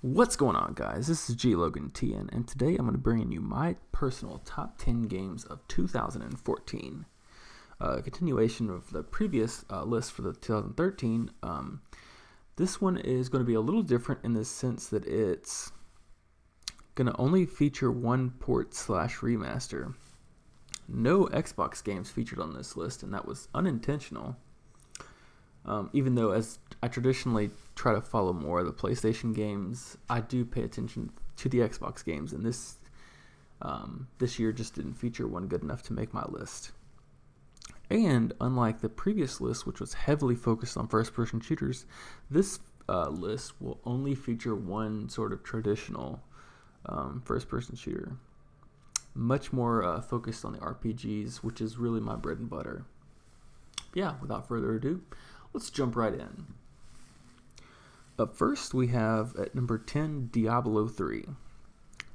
What's going on, guys? This is G Logan TN, and today I'm going to bring you my personal top 10 games of 2014. Continuation of the previous list for the 2013. This one is going to be a little different in the sense that it's going to only feature one port / remaster. No Xbox games featured on this list, and that was unintentional. Even though, as I traditionally try to follow more of the PlayStation games, I do pay attention to the Xbox games, and this year just didn't feature one good enough to make my list. And unlike the previous list, which was heavily focused on first-person shooters, this list will only feature one sort of traditional first-person shooter. Much more focused on the RPGs, which is really my bread and butter. Yeah, without further ado, let's jump right in. Up first, we have at number 10, Diablo III.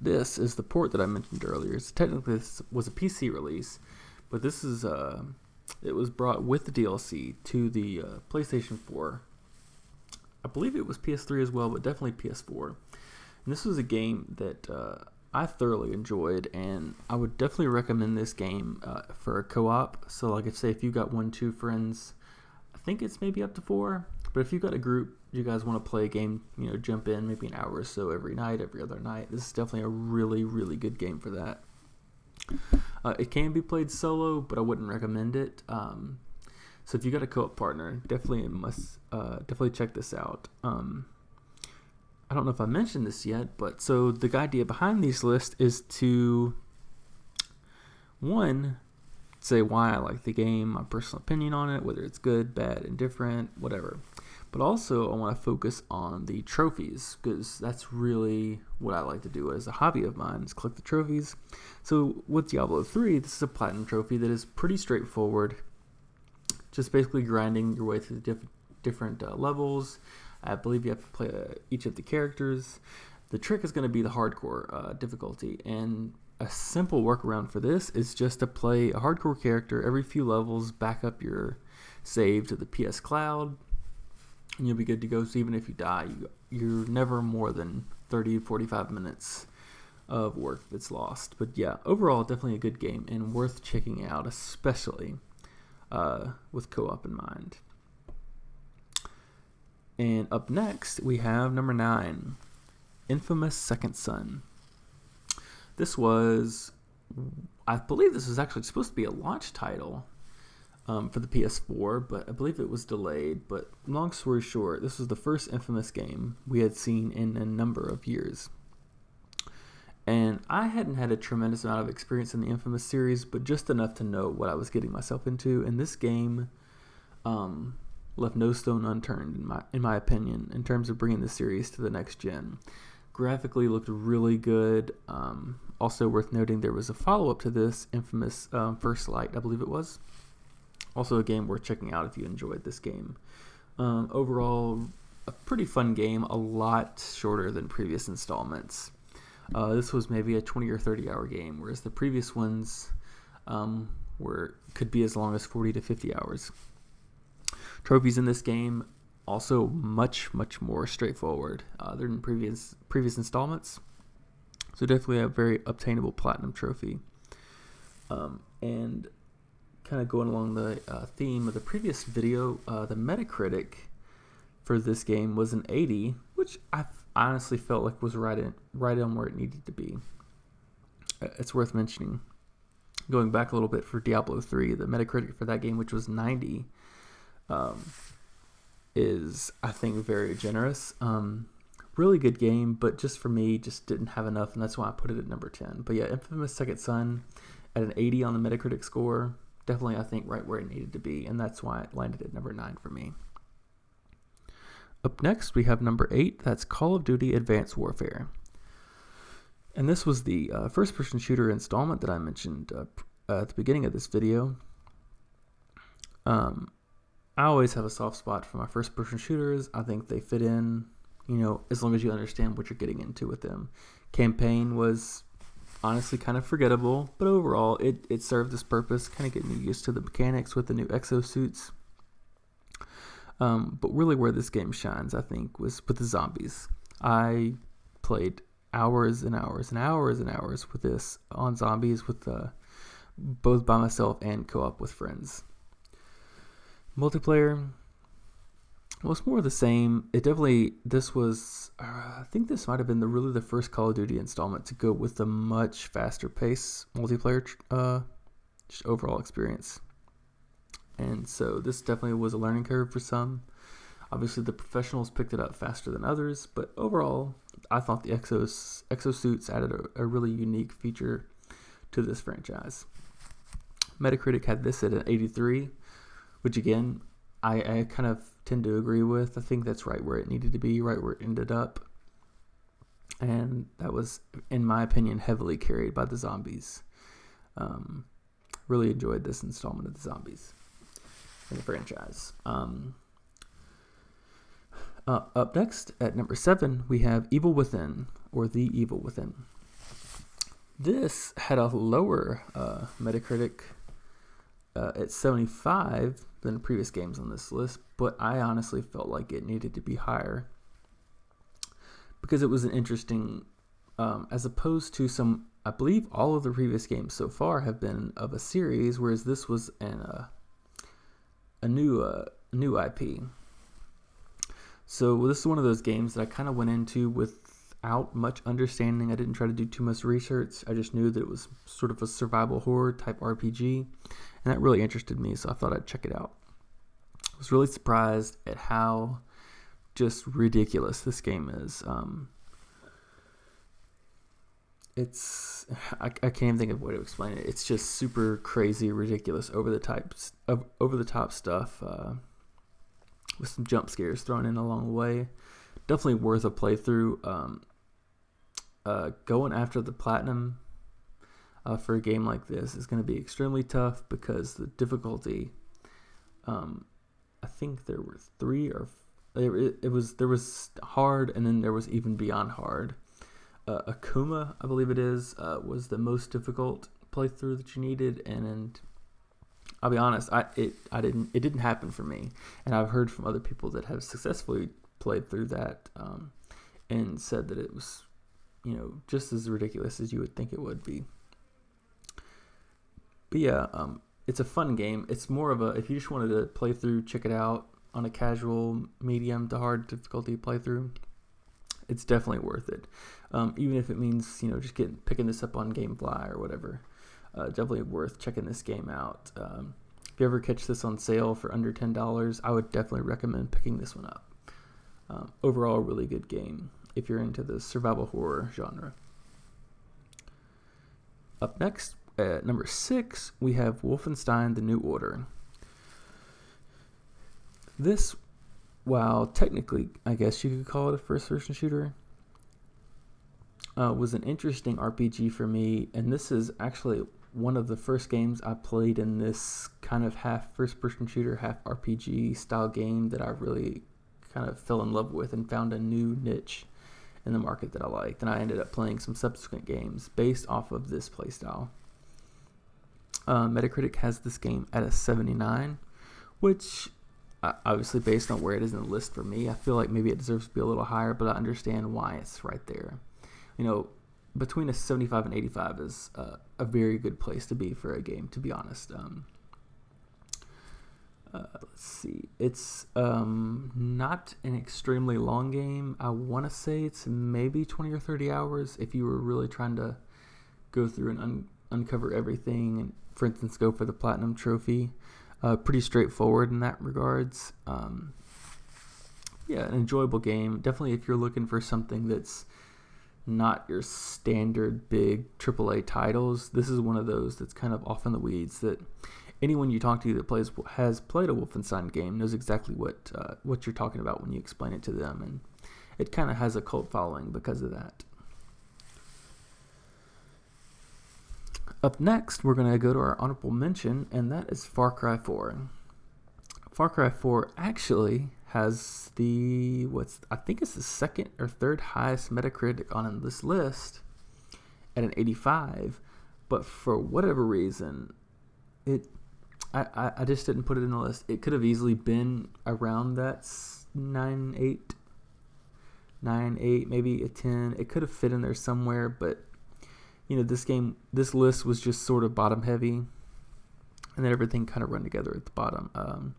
This is the port that I mentioned earlier. So technically, this was a PC release, but this is it was brought with the DLC to the PlayStation 4. I believe it was PS3 as well, but definitely PS4. And this was a game that I thoroughly enjoyed, and I would definitely recommend this game for a co-op. So, like, if you got 1-2 friends, I think it's maybe up to 4. But if you've got a group, you guys want to play a game, jump in maybe an hour or so every night, every other night. This is definitely a really, really good game for that. It can be played solo, but I wouldn't recommend it. So if you got a co-op partner, definitely check this out. I don't know if I mentioned this yet, but so the idea behind these lists is to, one, say why I like the game, my personal opinion on it, whether it's good, bad, indifferent, whatever. But also I want to focus on the trophies, because that's really what I like to do as a hobby of mine, is collect the trophies. So with Diablo 3, this is a platinum trophy that is pretty straightforward. Just basically grinding your way through the different levels. I believe you have to play each of the characters. The trick is going to be the hardcore difficulty, and a simple workaround for this is just to play a hardcore character every few levels, back up your save to the PS Cloud, and you'll be good to go. So even if you die, you're never more than 30-45 minutes of work that's lost. But yeah, overall, definitely a good game and worth checking out, especially with co-op in mind. And up next, we have number 9, Infamous Second Son. This was, I believe this was actually supposed to be a launch title for the PS4, but I believe it was delayed. But long story short, this was the first Infamous game we had seen in a number of years. And I hadn't had a tremendous amount of experience in the Infamous series, but just enough to know what I was getting myself into. And this game left no stone unturned, in my opinion, in terms of bringing the series to the next gen. Graphically looked really good. Also worth noting, there was a follow-up to this, Infamous First Light, I believe it was. Also a game worth checking out if you enjoyed this game. Overall, a pretty fun game, a lot shorter than previous installments. This was maybe a 20 or 30 hour game, whereas the previous ones could be as long as 40 to 50 hours. Trophies in this game also much more straightforward than previous installments. So definitely a very obtainable platinum trophy. And kind of going along the theme of the previous video, the Metacritic for this game was an 80, which I honestly felt like was right on where it needed to be. It's worth mentioning. Going back a little bit for Diablo 3, the Metacritic for that game, which was 90, is, I think, very generous. Really good game, but just for me, just didn't have enough, and that's why I put it at number 10. But yeah, Infamous Second Son at an 80 on the Metacritic score, definitely, I think, right where it needed to be, and that's why it landed at number 9 for me. Up next, we have number 8. That's Call of Duty Advanced Warfare. And this was the first-person shooter installment that I mentioned at the beginning of this video. I always have a soft spot for my first-person shooters. I think they fit in, as long as you understand what you're getting into with them. Campaign was honestly kind of forgettable, but overall, it served its purpose, kind of getting you used to the mechanics with the new exosuits. But really where this game shines, I think, was with the zombies. I played hours and hours and hours and hours with this on zombies with both by myself and co-op with friends. Multiplayer, well, it's more of the same. This was, I think this might have been really the first Call of Duty installment to go with a much faster pace multiplayer just overall experience. And so this definitely was a learning curve for some. Obviously, the professionals picked it up faster than others, but overall, I thought the exosuits added a really unique feature to this franchise. Metacritic had this at an 83, which again, I kind of tend to agree with. I think that's right where it needed to be, right where it ended up. And that was, in my opinion, heavily carried by the zombies. Really enjoyed this installment of the zombies in the franchise. Up next, at number 7, we have Evil Within, or The Evil Within. This had a lower Metacritic at 75 than previous games on this list, but I honestly felt like it needed to be higher because it was an interesting, as opposed to some, I believe all of the previous games so far have been of a series, whereas this was a new IP. So this is one of those games that I kind of went into without much understanding. I didn't try to do too much research. I just knew that it was sort of a survival horror type RPG, and that really interested me, so I thought I'd check it out. I was really surprised at how just ridiculous this game is. I can't even think of a way to explain it. It's just super crazy, ridiculous, over the top stuff. With some jump scares thrown in along the way. Definitely worth a playthrough. Going after the platinum for a game like this is going to be extremely tough because the difficulty, I think there were 3 or there was hard, and then there was even beyond hard. Akuma, I believe it is, was the most difficult playthrough that you needed, and I'll be honest, it didn't happen for me, and I've heard from other people that have successfully played through that, and said that it was, just as ridiculous as you would think it would be. But yeah, it's a fun game. It's more of if you just wanted to play through, check it out on a casual, medium to hard difficulty playthrough, it's definitely worth it. Even if it means, just picking this up on GameFly or whatever. Definitely worth checking this game out. If you ever catch this on sale for under $10, I would definitely recommend picking this one up. Overall, a really good game if you're into the survival horror genre. Up next, at number 6, we have Wolfenstein: The New Order. This, while technically, I guess you could call it a first-person shooter, was an interesting RPG for me, and this is actually one of the first games I played in this kind of half first-person shooter, half RPG style game that I really kind of fell in love with and found a new niche in the market that I liked, and I ended up playing some subsequent games based off of this playstyle. Metacritic has this game at a 79, which obviously based on where it is in the list for me, I feel like maybe it deserves to be a little higher, but I understand why it's right there. Between a 75 and 85 is a very good place to be for a game, to be honest. Let's see. It's not an extremely long game. I want to say it's maybe 20 or 30 hours if you were really trying to go through and uncover everything and, for instance, go for the Platinum Trophy. Pretty straightforward in that regards. An enjoyable game. Definitely if you're looking for something that's not your standard big AAA titles, this is one of those that's kind of off in the weeds that anyone you talk to that has played a Wolfenstein game knows exactly what you're talking about when you explain it to them, and it kind of has a cult following because of that. Up next, we're going to go to our honorable mention, and that is Far Cry 4. Far Cry 4 actually has I think it's the second or third highest Metacritic on this list at an 85, but for whatever reason, I just didn't put it in the list. It could have easily been around that 9, 8 9, 8, maybe a 10. It could have fit in there somewhere, but this list was just sort of bottom heavy, and then everything kind of run together at the bottom.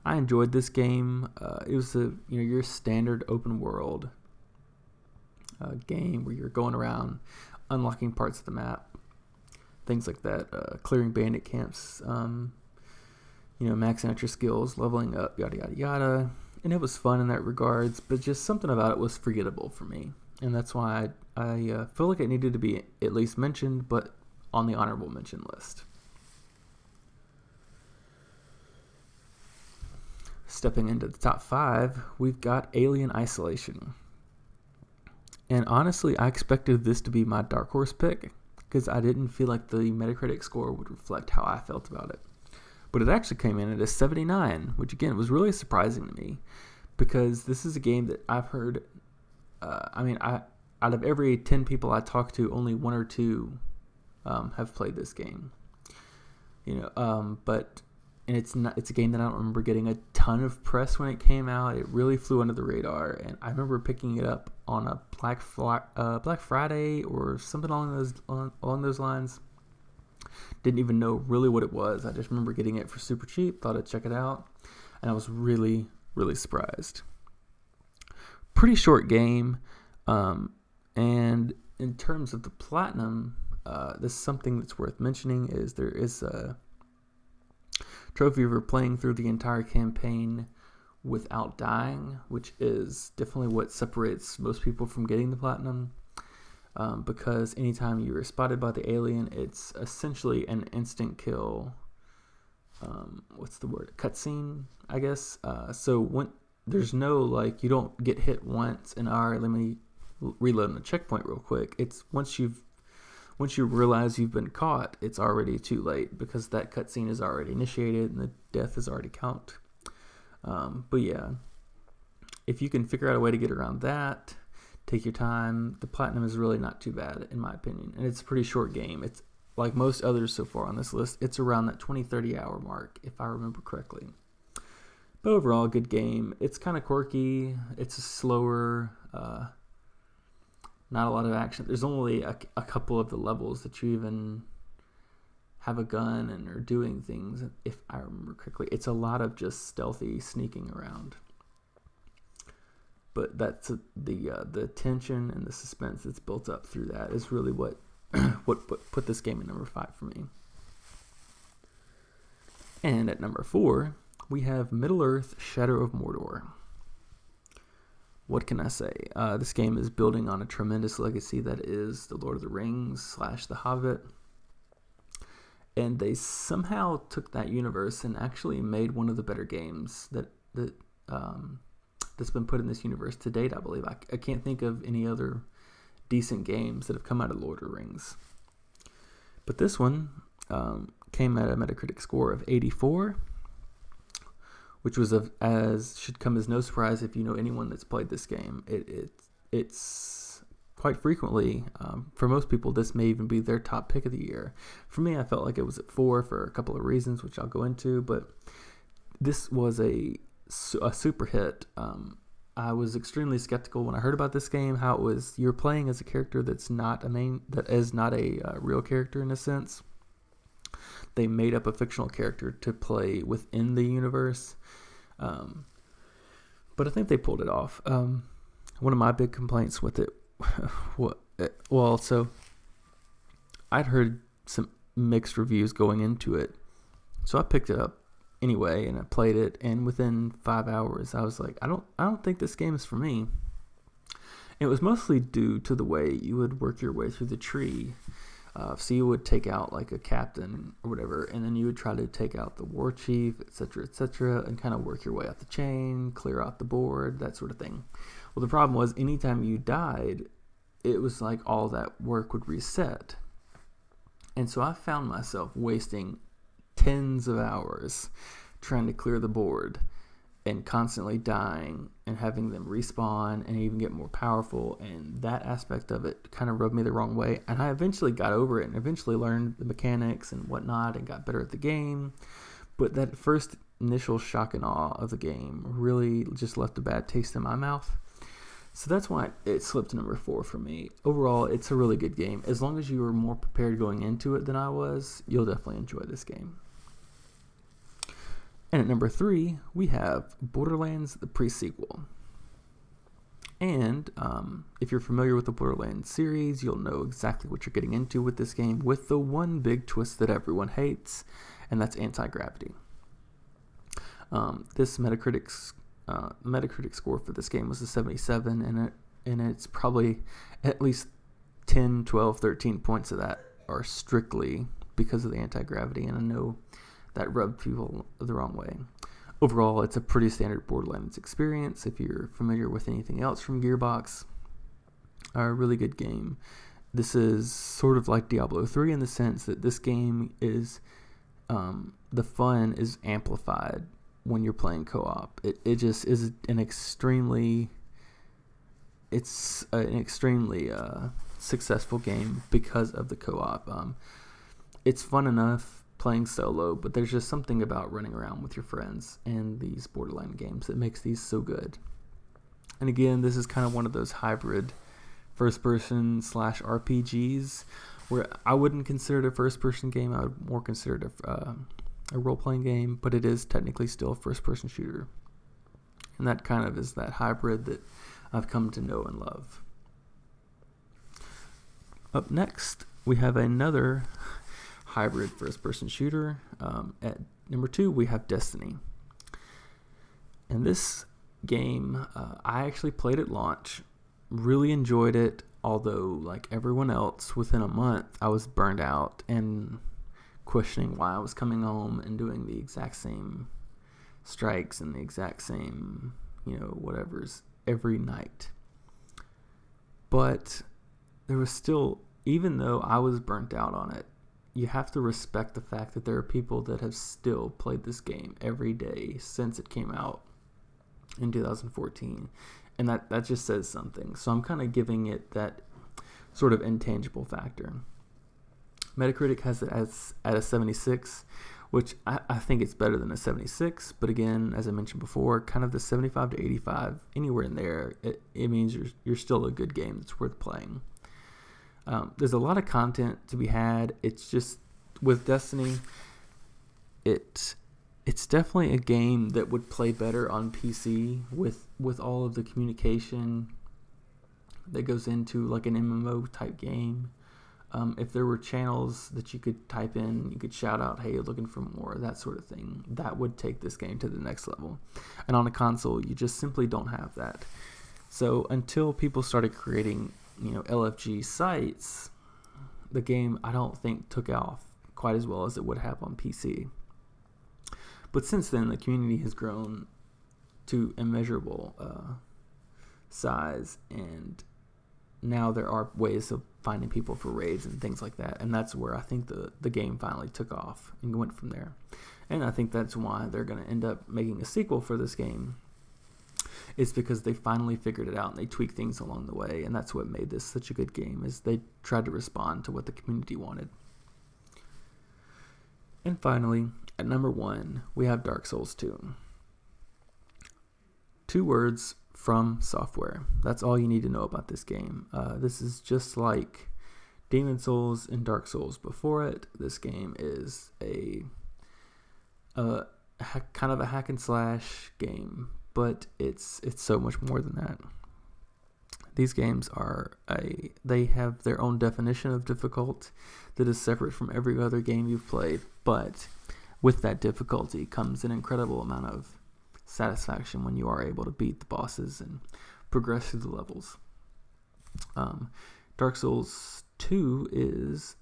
I enjoyed this game. It was your standard open world game where you're going around, unlocking parts of the map, things like that, clearing bandit camps, maxing out your skills, leveling up, yada yada yada. And it was fun in that regards, but just something about it was forgettable for me, and that's why I feel like it needed to be at least mentioned, but on the honorable mention list. Stepping into the top 5, we've got Alien Isolation. And honestly, I expected this to be my dark horse pick because I didn't feel like the Metacritic score would reflect how I felt about it. But it actually came in at a 79, which again was really surprising to me because this is a game that I've heard, out of every 10 people I talk to, only 1 or 2 have played this game. And it's a game that I don't remember getting a ton of press when it came out. It really flew under the radar, and I remember picking it up on a Black Friday or something along those lines. Didn't even know really what it was. I just remember getting it for super cheap, thought I'd check it out, and I was really, really surprised. Pretty short game, and in terms of the platinum, this is something that's worth mentioning, is there is a trophy for playing through the entire campaign without dying, which is definitely what separates most people from getting the platinum. Because anytime you are spotted by the alien, it's essentially an instant kill. Cutscene, I guess. So when there's no you don't get hit once and let me reload on the checkpoint real quick. It's once you realize you've been caught, it's already too late because that cutscene is already initiated and the death is already count. But yeah, if you can figure out a way to get around that, take your time. The platinum is really not too bad, in my opinion. And it's a pretty short game. It's like most others so far on this list. It's around that 20-30 hour mark, if I remember correctly. But overall, good game. It's kind of quirky. It's a slower, not a lot of action. There's only a couple of the levels that you even have a gun and are doing things, if I remember correctly. It's a lot of just stealthy sneaking around. But that's the tension and the suspense that's built up through that is really what put this game in number 5 for me. And at number 4, we have Middle-earth: Shadow of Mordor. What can I say? This game is building on a tremendous legacy that is The Lord of the Rings / The Hobbit. And they somehow took that universe and actually made one of the better games that's been put in this universe to date, I believe. I can't think of any other decent games that have come out of Lord of the Rings. But this one came at a Metacritic score of 84, which was should come as no surprise if you know anyone that's played this game. It's quite frequently, for most people, this may even be their top pick of the year. For me, I felt like it was at 4 for a couple of reasons, which I'll go into, but this was a super hit. I was extremely skeptical when I heard about this game, how it was you're playing as a character that is not a real character in a sense. They made up a fictional character to play within the universe, but I think they pulled it off. One of my big complaints with it, so I'd heard some mixed reviews going into it, so I picked it up anyway, and I played it, and within 5 hours, I was like, I don't think this game is for me. It was mostly due to the way you would work your way through the tree. So you would take out like a captain or whatever, and then you would try to take out the war chief, etc., and kind of work your way up the chain, clear out the board, that sort of thing. Well, the problem was anytime you died, it was like all that work would reset. And so I found myself wasting tens of hours trying to clear the board and constantly dying and having them respawn and even get more powerful, and that aspect of it kind of rubbed me the wrong way. And I eventually got over it and eventually learned the mechanics and whatnot and got better at the game, but that first initial shock and awe of the game really just left a bad taste in my mouth. So that's why it slipped to number 4 for me. Overall, it's a really good game. As long as you were more prepared going into it than I was, you'll definitely enjoy this game. And at number 3, we have Borderlands, the pre-sequel. And if you're familiar with the Borderlands series, you'll know exactly what you're getting into with this game, with the one big twist that everyone hates, and that's anti-gravity. This Metacritic score for this game was a 77, and it's probably at least 10, 12, 13 points of that are strictly because of the anti-gravity, and I know that rubbed people the wrong way. Overall, it's a pretty standard Borderlands experience. If you're familiar with anything else from Gearbox, a really good game. This is sort of like Diablo III in the sense that this game is, the fun is amplified when you're playing co-op. It just is an extremely successful game because of the co-op. It's fun enough playing solo, but there's just something about running around with your friends in these Borderlands games that makes these so good. And again, this is kind of one of those hybrid first-person / RPGs where I wouldn't consider it a first-person game. I would more consider it a role-playing game, but it is technically still a first-person shooter. And that kind of is that hybrid that I've come to know and love. Up next, we have another hybrid first-person shooter. At number 2, we have Destiny. And this game, I actually played at launch, really enjoyed it, although like everyone else, within a month, I was burned out and questioning why I was coming home and doing the exact same strikes and the exact same, whatever's every night. But there was still, even though I was burnt out on it, you have to respect the fact that there are people that have still played this game every day since it came out in 2014. And that just says something. So I'm kind of giving it that sort of intangible factor. Metacritic has it at a 76, which I think it's better than a 76. But again, as I mentioned before, kind of the 75 to 85, anywhere in there, it means you're still a good game that's worth playing. There's a lot of content to be had. It's just, with Destiny, it's definitely a game that would play better on PC with all of the communication that goes into like an MMO type game. If there were channels that you could type in, you could shout out, hey, looking for more, that sort of thing, that would take this game to the next level. And on a console, you just simply don't have that. So until people started creating LFG sites, the game I don't think took off quite as well as it would have on PC. But since then, the community has grown to immeasurable size, and now there are ways of finding people for raids and things like that, and that's where I think the game finally took off and went from there. And I think that's why they're going to end up making a sequel for this game. It's because they finally figured it out and they tweaked things along the way, and that's what made this such a good game, is they tried to respond to what the community wanted. And finally, at number 1, we have Dark Souls 2. 2 words: From Software. That's all you need to know about this game. This is just like Demon Souls and Dark Souls before it. This game is a kind of a hack and slash game, but it's so much more than that. These games they have their own definition of difficult that is separate from every other game you've played, but with that difficulty comes an incredible amount of satisfaction when you are able to beat the bosses and progress through the levels. Dark Souls 2 is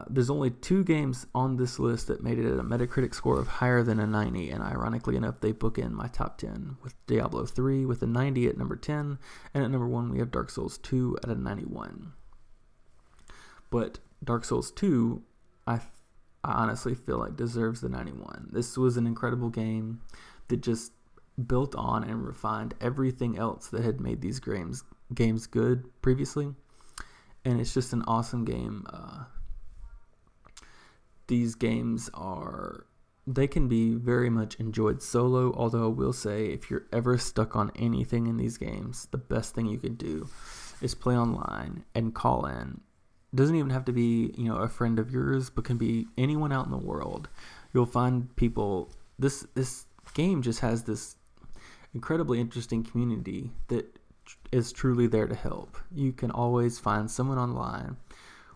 there's only 2 games on this list that made it at a Metacritic score of higher than a 90, and ironically enough, they bookend my top 10 with Diablo 3 with a 90 at number 10, and at number 1 we have Dark Souls 2 at a 91. But Dark Souls 2, I honestly feel like deserves the 91. This was an incredible game that just built on and refined everything else that had made these games good previously, and it's just an awesome game. These games are they can be very much enjoyed solo, although I will say if you're ever stuck on anything in these games, the best thing you could do is play online and call in. It doesn't even have to be, a friend of yours, but can be anyone out in the world. You'll find people. This game just has this incredibly interesting community that is truly there to help. You can always find someone online,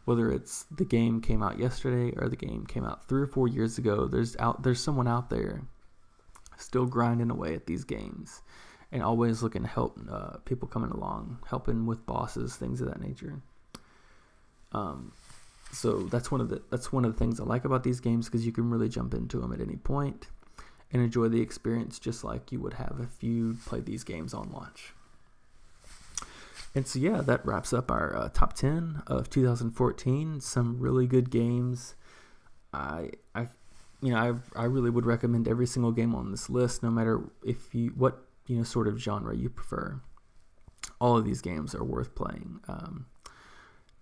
whether it's the game came out yesterday or the game came out 3 or 4 years ago. There's someone out there still grinding away at these games and always looking to help people coming along, helping with bosses, things of that nature. So that's one of the things I like about these games, because you can really jump into them at any point and enjoy the experience just like you would have if you played these games on launch. And so yeah, that wraps up our top 10 of 2014. Some really good games. I really would recommend every single game on this list, no matter what sort of genre you prefer. All of these games are worth playing.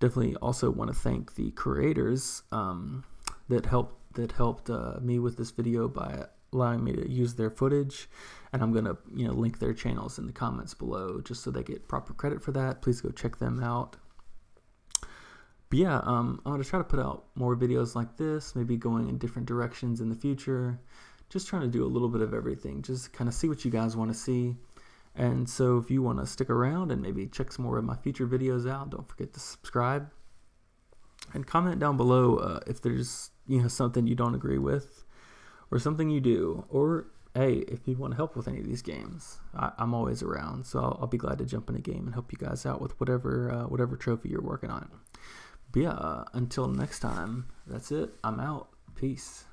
Definitely also want to thank the creators that helped me with this video by allowing me to use their footage, and I'm gonna link their channels in the comments below just so they get proper credit for that. Please go check them out. But yeah, I'm gonna try to put out more videos like this, maybe going in different directions in the future, just trying to do a little bit of everything, just kind of see what you guys want to see. And so if you want to stick around and maybe check some more of my future videos out, don't forget to subscribe and comment down below if there's something you don't agree with, or something you do, or hey, if you want to help with any of these games, I'm always around, so I'll be glad to jump in a game and help you guys out with whatever trophy you're working on. But yeah, until next time, that's it. I'm out. Peace.